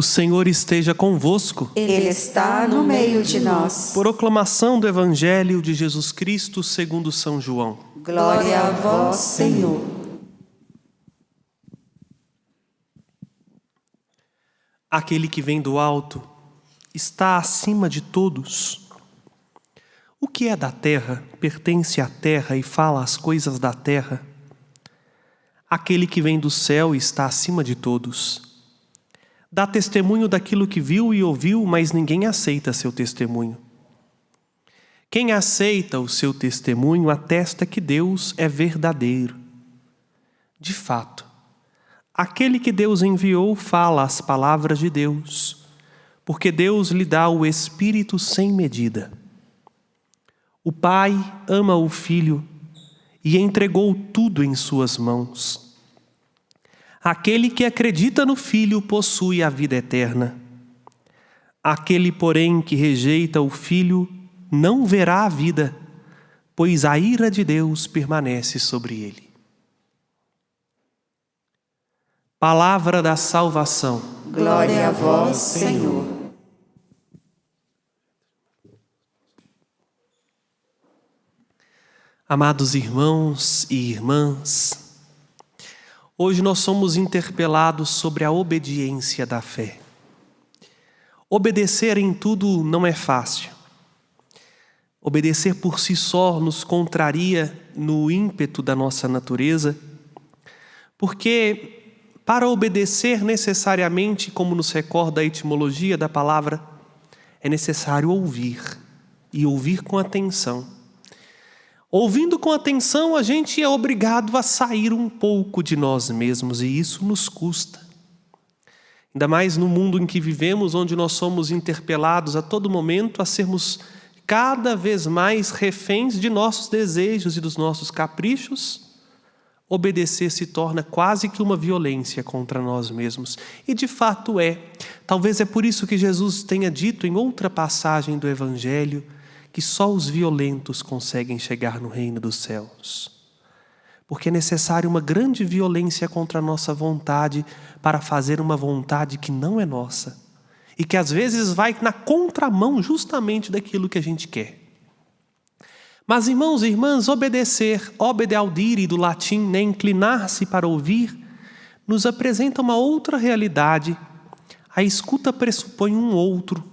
O Senhor esteja convosco. Ele está no meio de nós. Proclamação do Evangelho de Jesus Cristo segundo São João. Glória a vós, Senhor. Aquele que vem do alto está acima de todos. O que é da terra pertence à terra e fala as coisas da terra. Aquele que vem do céu está acima de todos. Dá testemunho daquilo que viu e ouviu, mas ninguém aceita seu testemunho. Quem aceita o seu testemunho atesta que Deus é verdadeiro. De fato, aquele que Deus enviou fala as palavras de Deus, porque Deus lhe dá o Espírito sem medida. O Pai ama o Filho e entregou tudo em suas mãos. Aquele que acredita no Filho possui a vida eterna. Aquele, porém, que rejeita o Filho não verá a vida, pois a ira de Deus permanece sobre ele. Palavra da salvação. Glória a vós, Senhor. Amados irmãos e irmãs, hoje nós somos interpelados sobre a obediência da fé. Obedecer em tudo não é fácil. Obedecer por si só nos contraria no ímpeto da nossa natureza, porque para obedecer necessariamente, como nos recorda a etimologia da palavra, é necessário ouvir, e ouvir com atenção. Ouvindo com atenção, a gente é obrigado a sair um pouco de nós mesmos, e isso nos custa. Ainda mais no mundo em que vivemos, onde nós somos interpelados a todo momento a sermos cada vez mais reféns de nossos desejos e dos nossos caprichos, obedecer se torna quase que uma violência contra nós mesmos. E de fato é. Talvez é por isso que Jesus tenha dito em outra passagem do Evangelho que só os violentos conseguem chegar no reino dos céus. Porque é necessário uma grande violência contra a nossa vontade para fazer uma vontade que não é nossa e que às vezes vai na contramão justamente daquilo que a gente quer. Mas, irmãos e irmãs, obedecer, obede audire do latim, né, inclinar-se para ouvir, nos apresenta uma outra realidade. A escuta pressupõe um outro.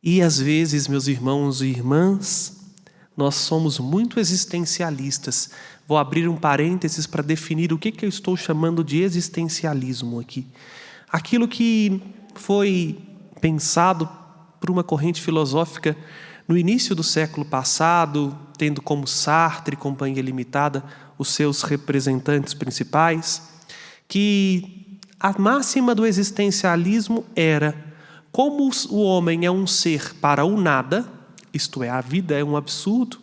E às vezes, meus irmãos e irmãs, nós somos muito existencialistas. Vou abrir um parênteses para definir o que eu estou chamando de existencialismo aqui. Aquilo que foi pensado por uma corrente filosófica no início do século passado, tendo como Sartre e Companhia Limitada os seus representantes principais, que a máxima do existencialismo era: como o homem é um ser para o nada, isto é, a vida é um absurdo,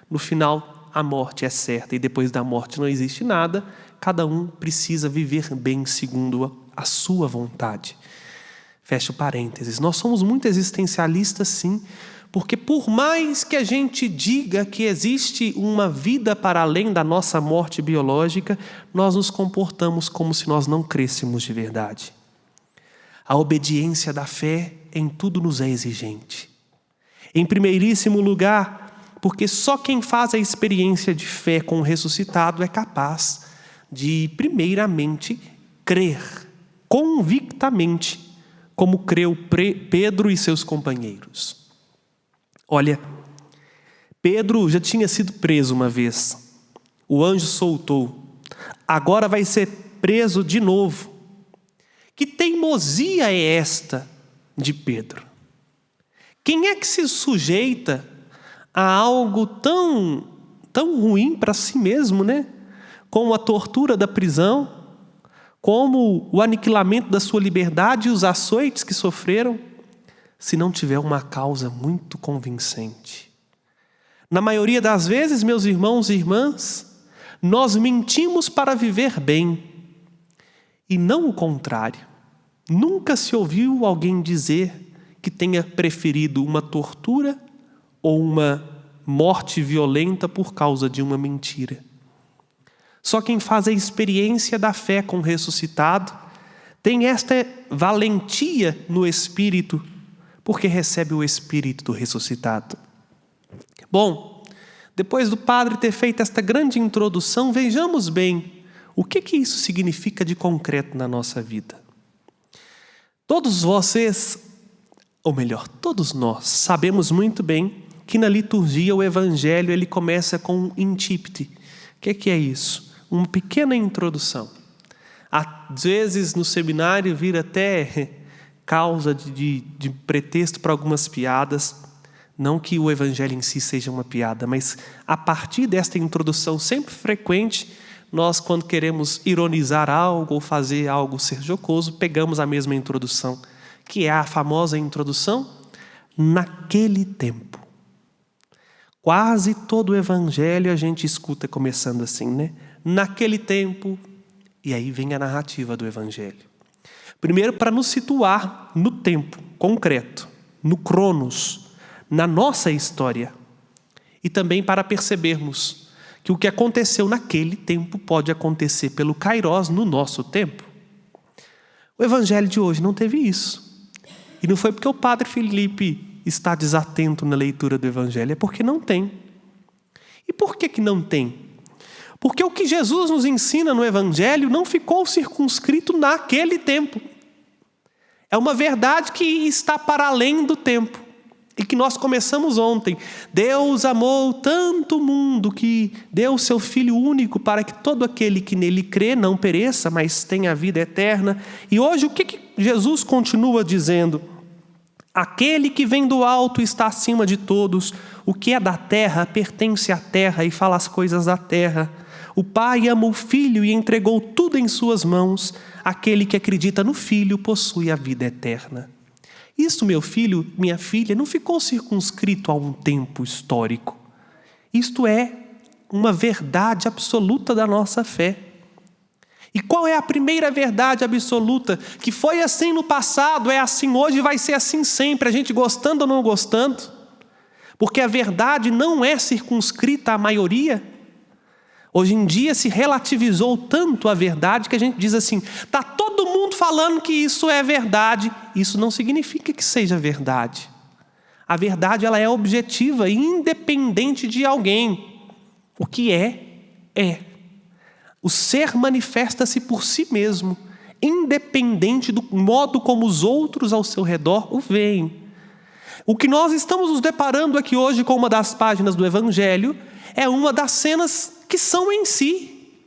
no final a morte é certa e depois da morte não existe nada, cada um precisa viver bem segundo a sua vontade. Fecha o parênteses. Nós somos muito existencialistas, sim, porque por mais que a gente diga que existe uma vida para além da nossa morte biológica, nós nos comportamos como se nós não crêssemos de verdade. A obediência da fé em tudo nos é exigente. Em primeiríssimo lugar, porque só quem faz a experiência de fé com o ressuscitado é capaz de, primeiramente, crer convictamente, como creu Pedro e seus companheiros. Olha, Pedro já tinha sido preso uma vez. O anjo soltou. Agora vai ser preso de novo. Que teimosia é esta de Pedro? Quem é que se sujeita a algo tão ruim para si mesmo, né? Como a tortura da prisão, como o aniquilamento da sua liberdade e os açoites que sofreram, se não tiver uma causa muito convincente. Na maioria das vezes, meus irmãos e irmãs, nós mentimos para viver bem e não o contrário. Nunca se ouviu alguém dizer que tenha preferido uma tortura ou uma morte violenta por causa de uma mentira. Só quem faz a experiência da fé com o ressuscitado tem esta valentia no Espírito, porque recebe o Espírito do ressuscitado. Bom, depois do Padre ter feito esta grande introdução, vejamos bem o que isso significa de concreto na nossa vida. Todos vocês, ou melhor, todos nós, sabemos muito bem que na liturgia o Evangelho ele começa com um incipit. O que é isso? Uma pequena introdução. Às vezes no seminário vira até causa de pretexto para algumas piadas. Não que o Evangelho em si seja uma piada, mas a partir desta introdução sempre frequente, nós quando queremos ironizar algo ou fazer algo ser jocoso, pegamos a mesma introdução, que é a famosa introdução, naquele tempo. Quase todo o Evangelho a gente escuta começando assim, né? Naquele tempo, e aí vem a narrativa do Evangelho. Primeiro para nos situar no tempo concreto, no cronos, na nossa história. E também para percebermos que o que aconteceu naquele tempo pode acontecer pelo Kairos no nosso tempo. O Evangelho de hoje não teve isso. E não foi porque o Padre Felipe está desatento na leitura do Evangelho, é porque não tem. E por que não tem? Porque o que Jesus nos ensina no Evangelho não ficou circunscrito naquele tempo. É uma verdade que está para além do tempo. E que nós começamos ontem. Deus amou tanto o mundo que deu o seu Filho único para que todo aquele que nele crê não pereça, mas tenha a vida eterna. E hoje o que Jesus continua dizendo? Aquele que vem do alto está acima de todos. O que é da terra pertence à terra e fala as coisas da terra. O Pai ama o Filho e entregou tudo em suas mãos. Aquele que acredita no Filho possui a vida eterna. Isso, meu filho, minha filha, não ficou circunscrito a um tempo histórico. Isto é uma verdade absoluta da nossa fé. E qual é a primeira verdade absoluta? Que foi assim no passado, é assim hoje e vai ser assim sempre, a gente gostando ou não gostando. Porque a verdade não é circunscrita à maioria. Hoje em dia se relativizou tanto a verdade que a gente diz assim, está todo mundo falando que isso é verdade. Isso não significa que seja verdade. A verdade ela é objetiva e independente de alguém. O que é. O ser manifesta-se por si mesmo, independente do modo como os outros ao seu redor o veem. O que nós estamos nos deparando aqui hoje com uma das páginas do Evangelho é uma das cenas que são em si.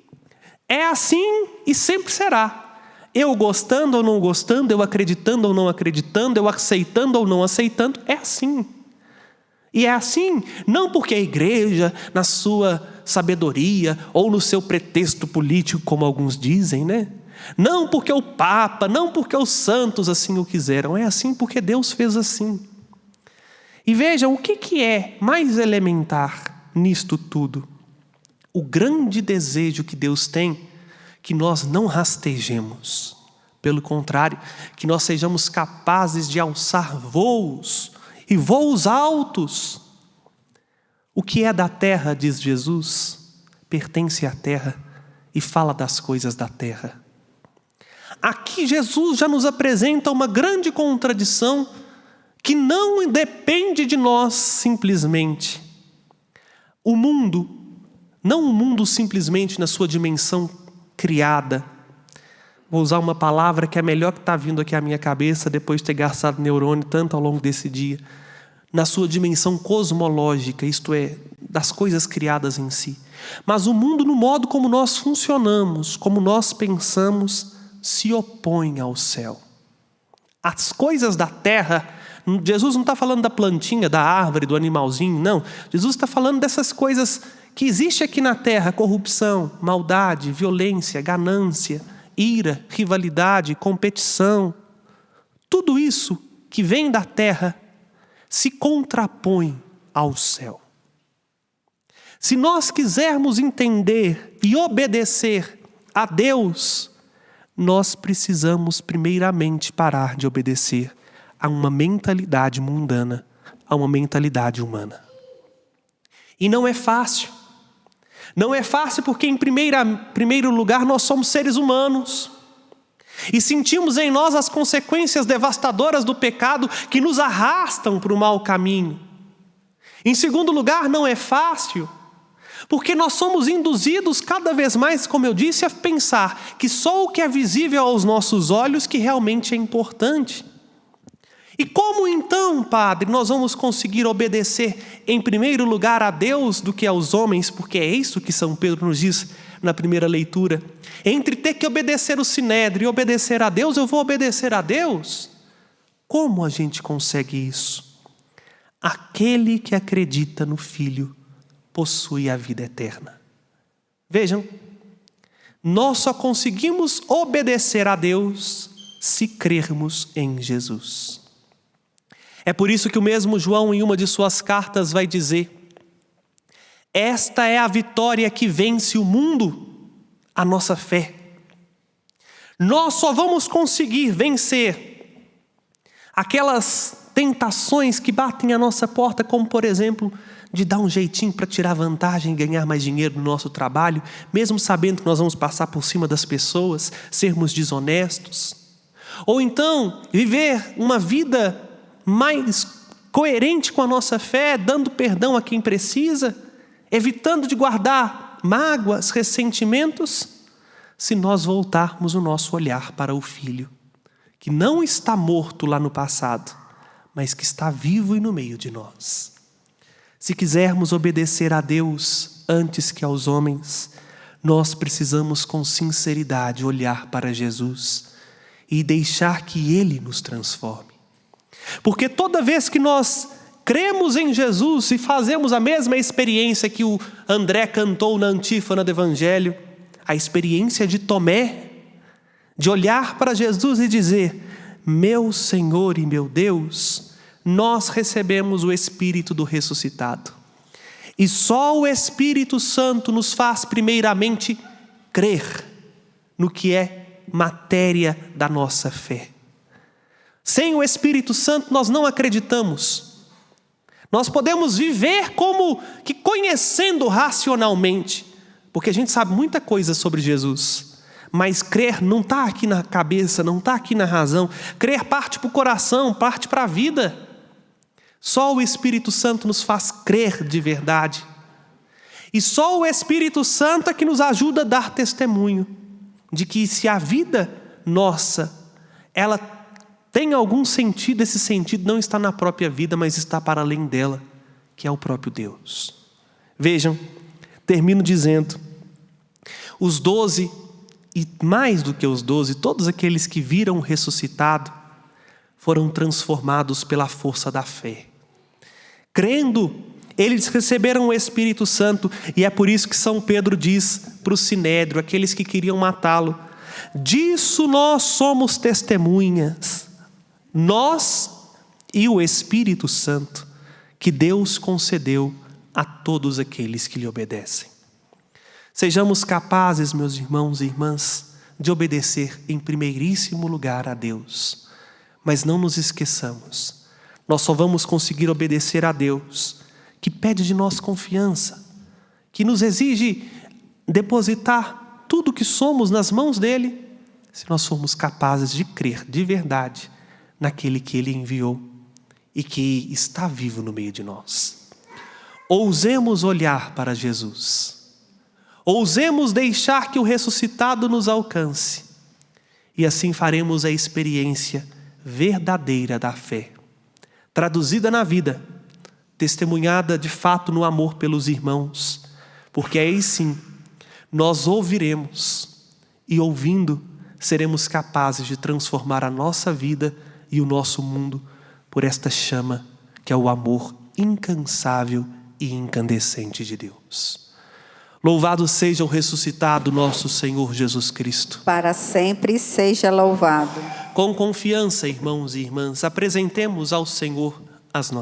É assim e sempre será. Eu gostando ou não gostando, eu acreditando ou não acreditando, eu aceitando ou não aceitando, é assim. E é assim, não porque a igreja, na sua sabedoria ou no seu pretexto político, como alguns dizem, né? Não porque o Papa, não porque os santos assim o quiseram, é assim porque Deus fez assim. E vejam, o que é mais elementar nisto tudo? O grande desejo que Deus tem, que nós não rastejemos. Pelo contrário, que nós sejamos capazes de alçar voos, e voos altos. O que é da terra, diz Jesus, pertence à terra e fala das coisas da terra. Aqui Jesus já nos apresenta uma grande contradição que não depende de nós simplesmente. O mundo, não o mundo simplesmente na sua dimensão criada. Vou usar uma palavra que é a melhor que está vindo aqui à minha cabeça depois de ter gastado neurônio tanto ao longo desse dia. Na sua dimensão cosmológica, isto é, das coisas criadas em si. Mas o mundo, no modo como nós funcionamos, como nós pensamos, se opõe ao céu. As coisas da terra, Jesus não está falando da plantinha, da árvore, do animalzinho, não. Jesus está falando dessas coisas que existem aqui na terra: corrupção, maldade, violência, ganância, ira, rivalidade, competição. Tudo isso que vem da terra se contrapõe ao céu. Se nós quisermos entender e obedecer a Deus, nós precisamos primeiramente parar de obedecer a uma mentalidade mundana, a uma mentalidade humana. E não é fácil. Não é fácil porque, em primeiro lugar, nós somos seres humanos. e sentimos em nós as consequências devastadoras do pecado que nos arrastam para o mau caminho. Em segundo lugar, não é fácil, porque nós somos induzidos cada vez mais, como eu disse, a pensar que só o que é visível aos nossos olhos que realmente é importante. E como então, Padre, nós vamos conseguir obedecer em primeiro lugar a Deus do que aos homens? Porque é isso que São Pedro nos diz na primeira leitura. Entre ter que obedecer o Sinédrio e obedecer a Deus, eu vou obedecer a Deus. Como a gente consegue isso? Aquele que acredita no Filho possui a vida eterna. Vejam, nós só conseguimos obedecer a Deus se crermos em Jesus. É por isso que o mesmo João, em uma de suas cartas, vai dizer: esta é a vitória que vence o mundo, a nossa fé. Nós só vamos conseguir vencer aquelas tentações que batem à nossa porta, como por exemplo, de dar um jeitinho para tirar vantagem e ganhar mais dinheiro no nosso trabalho, mesmo sabendo que nós vamos passar por cima das pessoas, sermos desonestos. Ou então, viver uma vida mais coerente com a nossa fé, dando perdão a quem precisa, evitando de guardar mágoas, ressentimentos, se nós voltarmos o nosso olhar para o Filho, que não está morto lá no passado, mas que está vivo e no meio de nós. Se quisermos obedecer a Deus antes que aos homens, nós precisamos com sinceridade olhar para Jesus e deixar que Ele nos transforme. Porque toda vez que nós cremos em Jesus e fazemos a mesma experiência que o André cantou na antífona do Evangelho, a experiência de Tomé, de olhar para Jesus e dizer: meu Senhor e meu Deus, nós recebemos o Espírito do ressuscitado. E só o Espírito Santo nos faz primeiramente crer no que é matéria da nossa fé. Sem o Espírito Santo nós não acreditamos. Nós podemos viver como que conhecendo racionalmente, porque a gente sabe muita coisa sobre Jesus, mas crer não está aqui na cabeça, não está aqui na razão. Crer parte para o coração, parte para a vida. Só o Espírito Santo nos faz crer de verdade. E só o Espírito Santo é que nos ajuda a dar testemunho de que se a vida nossa, ela tem algum sentido, esse sentido não está na própria vida, mas está para além dela, que é o próprio Deus. Vejam, termino dizendo, os 12, e mais do que os 12, todos aqueles que viram o ressuscitado, foram transformados pela força da fé. Crendo, eles receberam o Espírito Santo, e é por isso que São Pedro diz para o Sinédrio, aqueles que queriam matá-lo: disso nós somos testemunhas, nós e o Espírito Santo, que Deus concedeu a todos aqueles que lhe obedecem. Sejamos capazes, meus irmãos e irmãs, de obedecer em primeiríssimo lugar a Deus. Mas não nos esqueçamos, nós só vamos conseguir obedecer a Deus, que pede de nós confiança, que nos exige depositar tudo o que somos nas mãos dEle, se nós formos capazes de crer de verdade naquele que Ele enviou e que está vivo no meio de nós. Ousemos olhar para Jesus, ousemos deixar que o ressuscitado nos alcance, e assim faremos a experiência verdadeira da fé, traduzida na vida, testemunhada de fato no amor pelos irmãos, porque aí sim nós ouviremos e ouvindo seremos capazes de transformar a nossa vida e o nosso mundo por esta chama que é o amor incansável e incandescente de Deus. Louvado seja o ressuscitado nosso Senhor Jesus Cristo. Para sempre seja louvado. Com confiança, irmãos e irmãs, apresentemos ao Senhor as nossas